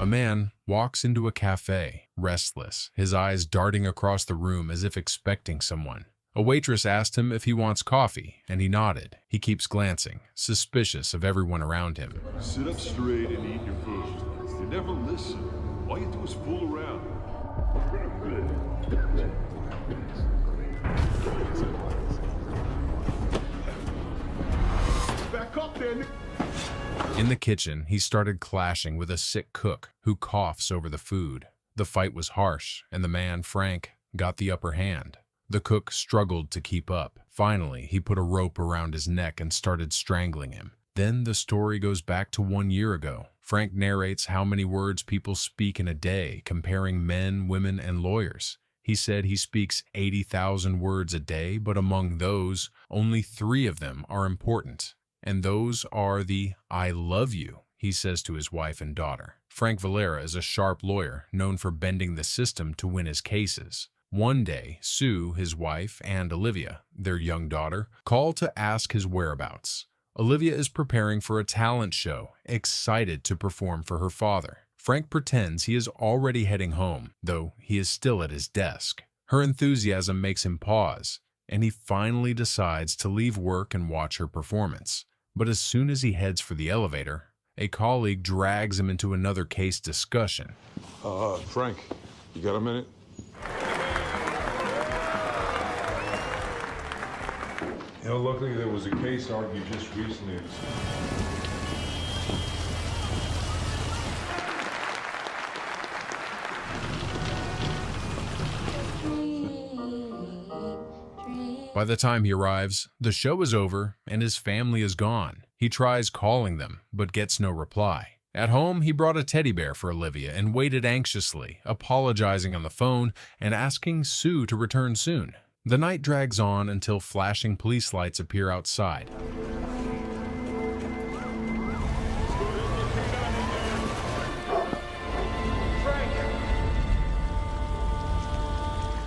A man walks into a cafe, restless, his eyes darting across the room as if expecting someone. A waitress asked him if he wants coffee, and he nodded. He keeps glancing, suspicious of everyone around him. Sit up straight and eat your food. You never listen. All you do is fool around. Back up there. In the kitchen, he started clashing with a sick cook who coughs over the food. The fight was harsh, and the man, Frank, got the upper hand. The cook struggled to keep up. Finally, he put a rope around his neck and started strangling him. Then the story goes back to 1 year ago. Frank narrates how many words people speak in a day, comparing men, women, and lawyers. He said he speaks 80,000 words a day, but among those, only 3 of them are important. And those are the "I love you," he says to his wife and daughter. Frank Valera is a sharp lawyer known for bending the system to win his cases. One day, Sue, his wife, and Olivia, their young daughter, call to ask his whereabouts. Olivia is preparing for a talent show, excited to perform for her father. Frank pretends he is already heading home, though he is still at his desk. Her enthusiasm makes him pause, and he finally decides to leave work and watch her performance. But as soon as he heads for the elevator, a colleague drags him into another case discussion. Frank, you got a minute? You know, luckily there was a case argued just recently. By the time he arrives, the show is over and his family is gone. He tries calling them, but gets no reply. At home, he brought a teddy bear for Olivia and waited anxiously, apologizing on the phone and asking Sue to return soon. The night drags on until flashing police lights appear outside.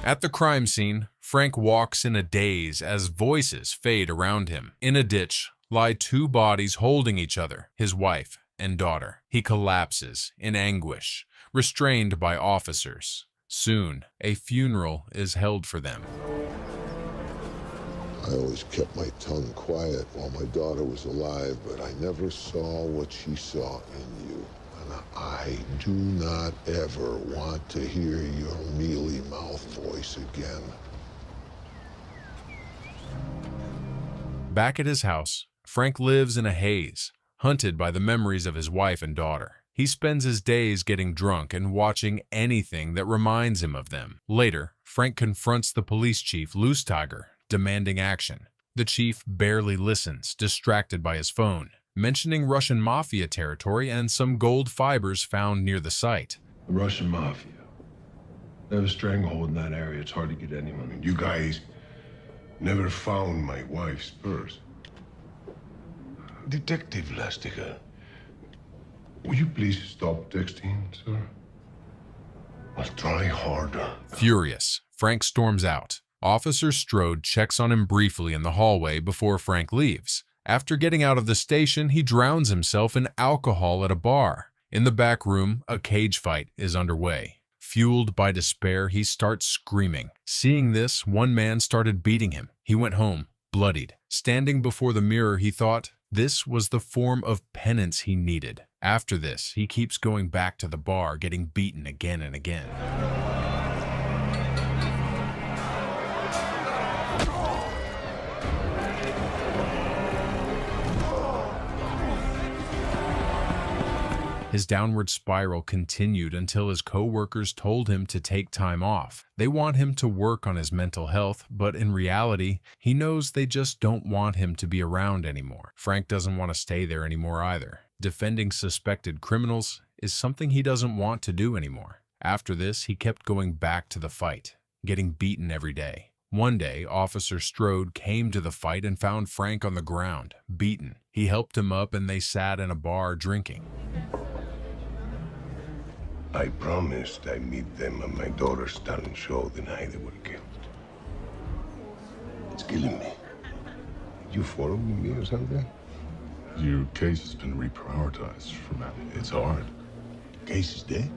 At the crime scene, Frank walks in a daze as voices fade around him. In a ditch lie 2 bodies holding each other, his wife and daughter. He collapses in anguish, restrained by officers. Soon, a funeral is held for them. I always kept my tongue quiet while my daughter was alive, but I never saw what she saw in you. And I do not ever want to hear your mealy-mouthed voice again. Back at his house, Frank lives in a haze, hunted by the memories of his wife and daughter. He spends his days getting drunk and watching anything that reminds him of them. Later, Frank confronts the police chief, Loose Tiger, demanding action. The chief barely listens, distracted by his phone, mentioning Russian mafia territory and some gold fibers found near the site. The Russian mafia. They have a stranglehold in that area. It's hard to get anyone. You guys never found my wife's purse. Detective Lastica, will you please stop texting, sir? I'll try harder. Furious, Frank storms out. Officer Strode checks on him briefly in the hallway before Frank leaves. After getting out of the station, he drowns himself in alcohol at a bar. In the back room, a cage fight is underway. Fueled by despair, he starts screaming. Seeing this, one man started beating him. He went home, bloodied. Standing before the mirror, he thought this was the form of penance he needed. After this, he keeps going back to the bar, getting beaten again and again. His downward spiral continued until his co-workers told him to take time off. They want him to work on his mental health, but in reality, he knows they just don't want him to be around anymore. Frank doesn't want to stay there anymore either. Defending suspected criminals is something he doesn't want to do anymore. After this, he kept going back to the fight, getting beaten every day. One day, Officer Strode came to the fight and found Frank on the ground, beaten. He helped him up and they sat in a bar drinking. I promised I'd meet them at my daughter's talent show the night they were killed. It's killing me. You following me or something? Your case has been reprioritized for now. It's hard. Case is dead?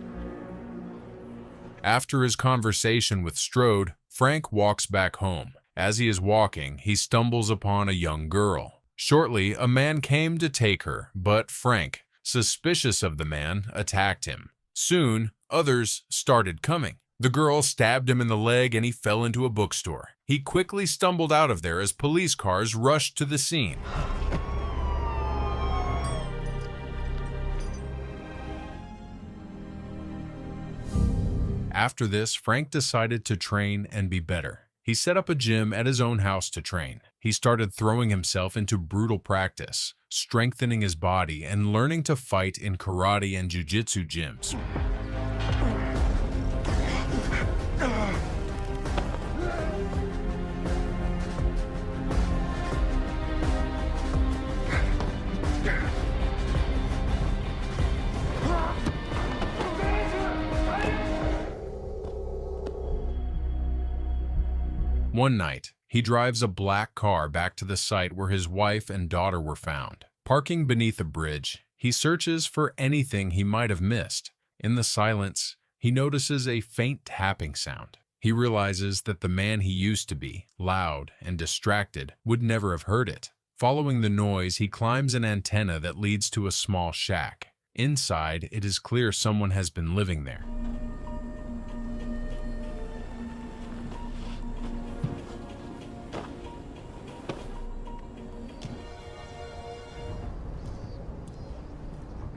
After his conversation with Strode, Frank walks back home. As he is walking, he stumbles upon a young girl. Shortly, a man came to take her, but Frank, suspicious of the man, attacked him. Soon, others started coming. The girl stabbed him in the leg and he fell into a bookstore. He quickly stumbled out of there as police cars rushed to the scene. After this, Frank decided to train and be better. He set up a gym at his own house to train. He started throwing himself into brutal practice, strengthening his body and learning to fight in karate and jiu-jitsu gyms. One night, he drives a black car back to the site where his wife and daughter were found. Parking beneath a bridge, he searches for anything he might have missed. In the silence, he notices a faint tapping sound. He realizes that the man he used to be, loud and distracted, would never have heard it. Following the noise, he climbs an antenna that leads to a small shack. Inside, it is clear someone has been living there.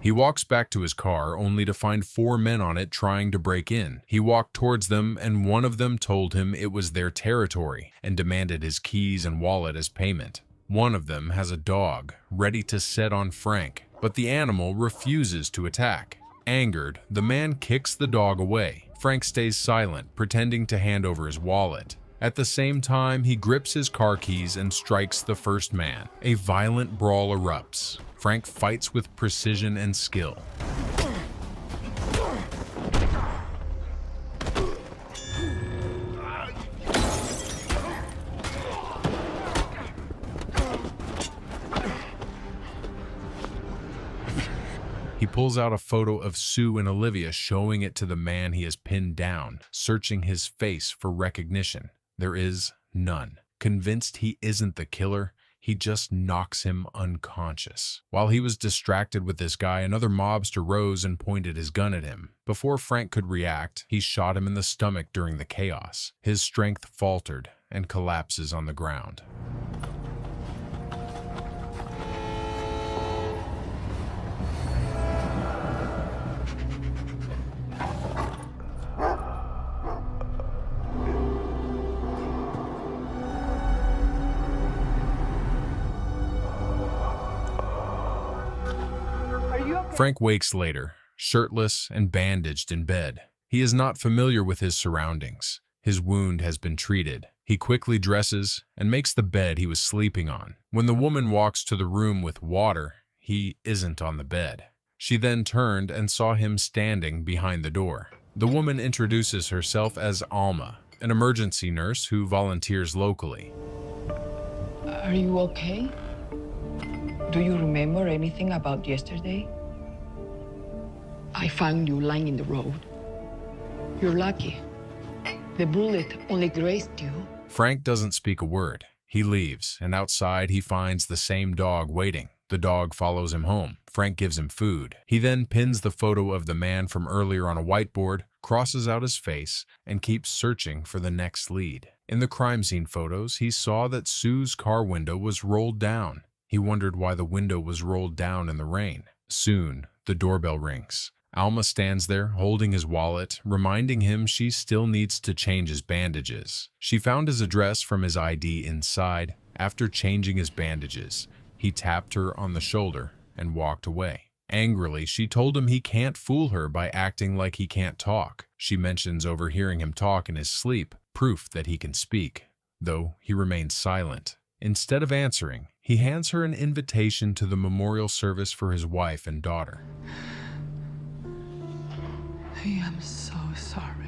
He walks back to his car only to find 4 men on it trying to break in. He walked towards them and one of them told him it was their territory and demanded his keys and wallet as payment. One of them has a dog ready to set on Frank, but the animal refuses to attack. Angered, the man kicks the dog away. Frank stays silent, pretending to hand over his wallet. At the same time, he grips his car keys and strikes the first man. A violent brawl erupts. Frank fights with precision and skill. He pulls out a photo of Sue and Olivia, showing it to the man he has pinned down, searching his face for recognition. There is none. Convinced he isn't the killer, he just knocks him unconscious. While he was distracted with this guy, another mobster rose and pointed his gun at him. Before Frank could react, he shot him in the stomach during the chaos. His strength faltered and collapses on the ground. Frank wakes later, shirtless and bandaged in bed. He is not familiar with his surroundings. His wound has been treated. He quickly dresses and makes the bed he was sleeping on. When the woman walks to the room with water, he isn't on the bed. She then turned and saw him standing behind the door. The woman introduces herself as Alma, an emergency nurse who volunteers locally. Are you okay? Do you remember anything about yesterday? I found you lying in the road. You're lucky. The bullet only grazed you. Frank doesn't speak a word. He leaves, and outside he finds the same dog waiting. The dog follows him home. Frank gives him food. He then pins the photo of the man from earlier on a whiteboard, crosses out his face, and keeps searching for the next lead. In the crime scene photos, he saw that Sue's car window was rolled down. He wondered why the window was rolled down in the rain. Soon, the doorbell rings. Alma stands there, holding his wallet, reminding him she still needs to change his bandages. She found his address from his ID inside. After changing his bandages, he tapped her on the shoulder and walked away. Angrily, she told him he can't fool her by acting like he can't talk. She mentions overhearing him talk in his sleep, proof that he can speak, though he remains silent. Instead of answering, he hands her an invitation to the memorial service for his wife and daughter. I am so sorry.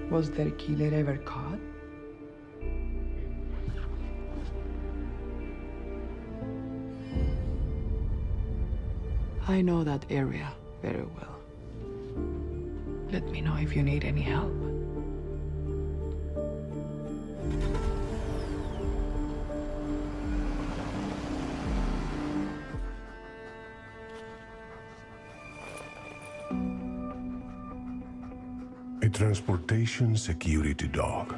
Was their killer ever caught? I know that area very well. Let me know if you need any help. A transportation security dog.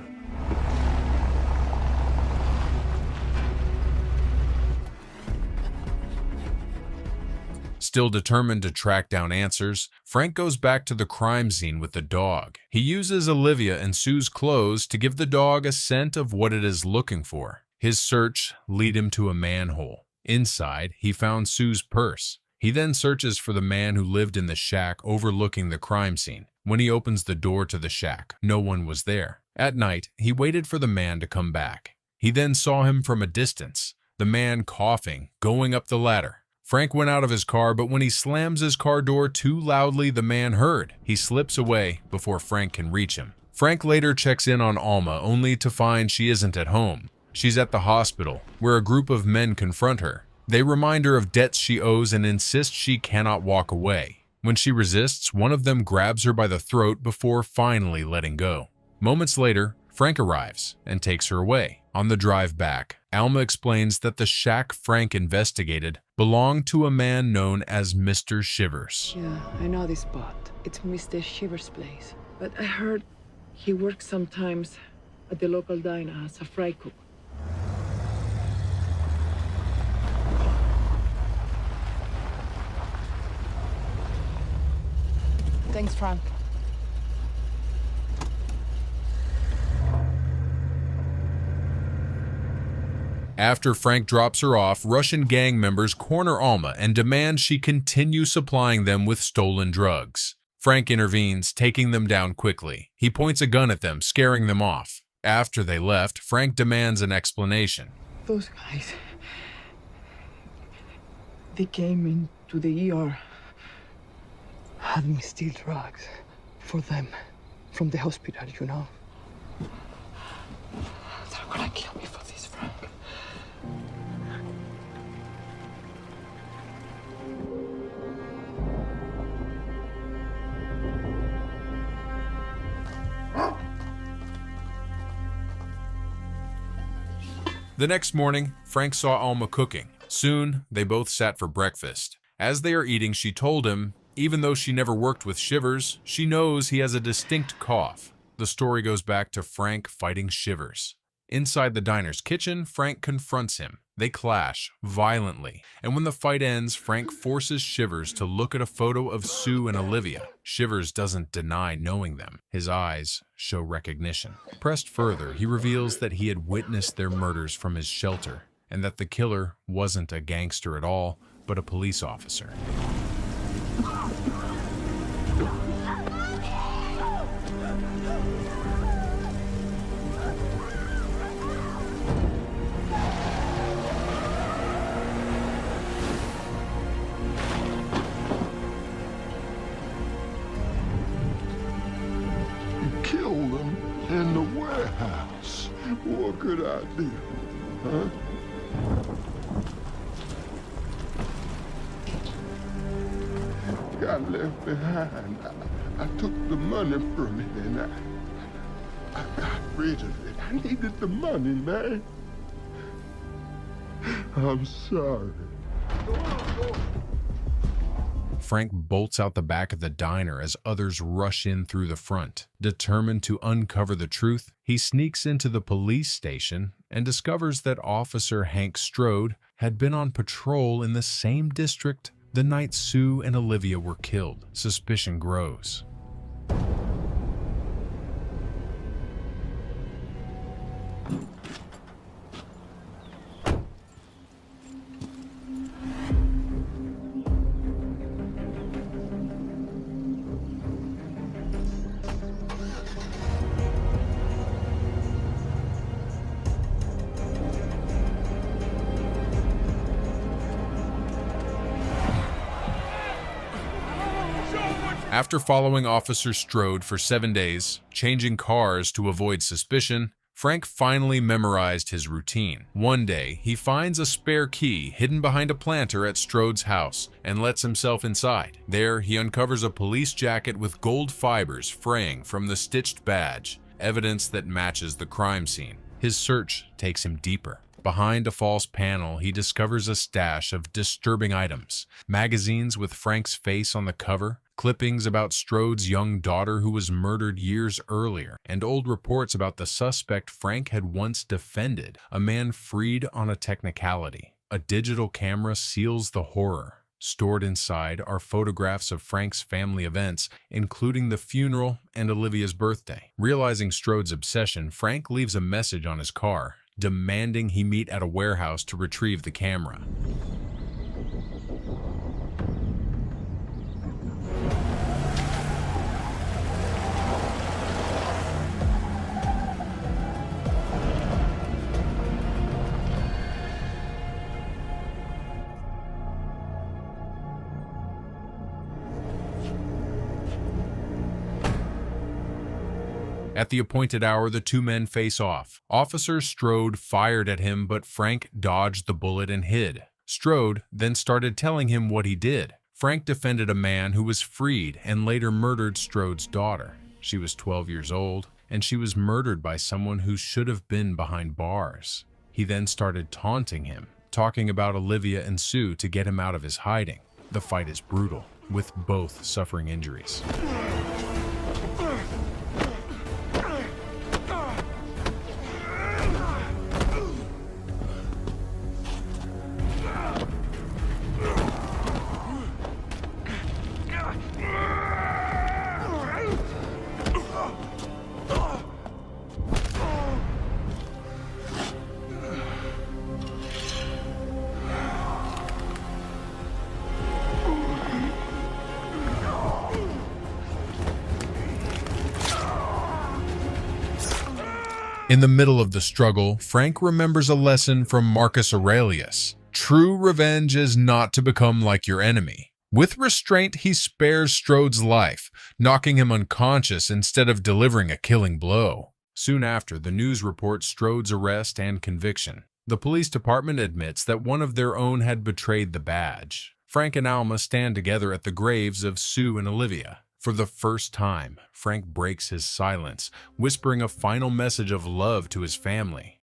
Still determined to track down answers, Frank goes back to the crime scene with the dog. He uses Olivia and Sue's clothes to give the dog a scent of what it is looking for. His search leads him to a manhole. Inside, he found Sue's purse. He then searches for the man who lived in the shack overlooking the crime scene. When he opens the door to the shack, no one was there. At night, he waited for the man to come back. He then saw him from a distance, the man coughing, going up the ladder. Frank went out of his car, but when he slams his car door too loudly, the man heard. He slips away before Frank can reach him. Frank later checks in on Alma, only to find she isn't at home. She's at the hospital, where a group of men confront her. They remind her of debts she owes and insist she cannot walk away. When she resists, one of them grabs her by the throat before finally letting go. Moments later, Frank arrives and takes her away. On the drive back, Alma explains that the shack Frank investigated belonged to a man known as Mr. Shivers. Yeah, I know this spot. It's Mr. Shivers' place. But I heard he works sometimes at the local diner as a fry cook. Thanks, Frank. After Frank drops her off, Russian gang members corner Alma and demand she continue supplying them with stolen drugs. Frank intervenes, taking them down quickly. He points a gun at them, scaring them off. After they left, Frank demands an explanation. Those guys, they came into the ER, had me steal drugs for them from the hospital, you know. They're gonna kill me for this, Frank. The next morning, Frank saw Alma cooking. Soon, they both sat for breakfast. As they are eating, she told him, even though she never worked with Shivers, she knows he has a distinct cough. The story goes back to Frank fighting Shivers. Inside the diner's kitchen, Frank confronts him. They clash violently, and when the fight ends, Frank forces Shivers to look at a photo of Sue and Olivia. Shivers doesn't deny knowing them. His eyes show recognition. Pressed further, he reveals that he had witnessed their murders from his shelter, and that the killer wasn't a gangster at all, but a police officer. Killed them in the warehouse. What could I do? Huh? Got left behind. I took the money from it and I got rid of it. I needed the money, man. I'm sorry. Frank bolts out the back of the diner as others rush in through the front. Determined to uncover the truth, he sneaks into the police station and discovers that Officer Hank Strode had been on patrol in the same district the night Sue and Olivia were killed. Suspicion grows. After following Officer Strode for 7 days, changing cars to avoid suspicion, Frank finally memorized his routine. One day, he finds a spare key hidden behind a planter at Strode's house and lets himself inside. There, he uncovers a police jacket with gold fibers fraying from the stitched badge, evidence that matches the crime scene. His search takes him deeper. Behind a false panel, he discovers a stash of disturbing items: magazines with Frank's face on the cover, clippings about Strode's young daughter who was murdered years earlier, and old reports about the suspect Frank had once defended, a man freed on a technicality. A digital camera seals the horror. Stored inside are photographs of Frank's family events, including the funeral and Olivia's birthday. Realizing Strode's obsession, Frank leaves a message on his car, demanding he meet at a warehouse to retrieve the camera. At the appointed hour, the two men face off. Officer Strode fired at him, but Frank dodged the bullet and hid. Strode then started telling him what he did. Frank defended a man who was freed and later murdered Strode's daughter. She was 12 years old, and she was murdered by someone who should have been behind bars. He then started taunting him, talking about Olivia and Sue to get him out of his hiding. The fight is brutal, with both suffering injuries. In the middle of the struggle, Frank remembers a lesson from Marcus Aurelius. True revenge is not to become like your enemy. With restraint, he spares Strode's life, knocking him unconscious instead of delivering a killing blow. Soon after, the news reports Strode's arrest and conviction. The police department admits that one of their own had betrayed the badge. Frank and Alma stand together at the graves of Sue and Olivia. For the first time, Frank breaks his silence, whispering a final message of love to his family.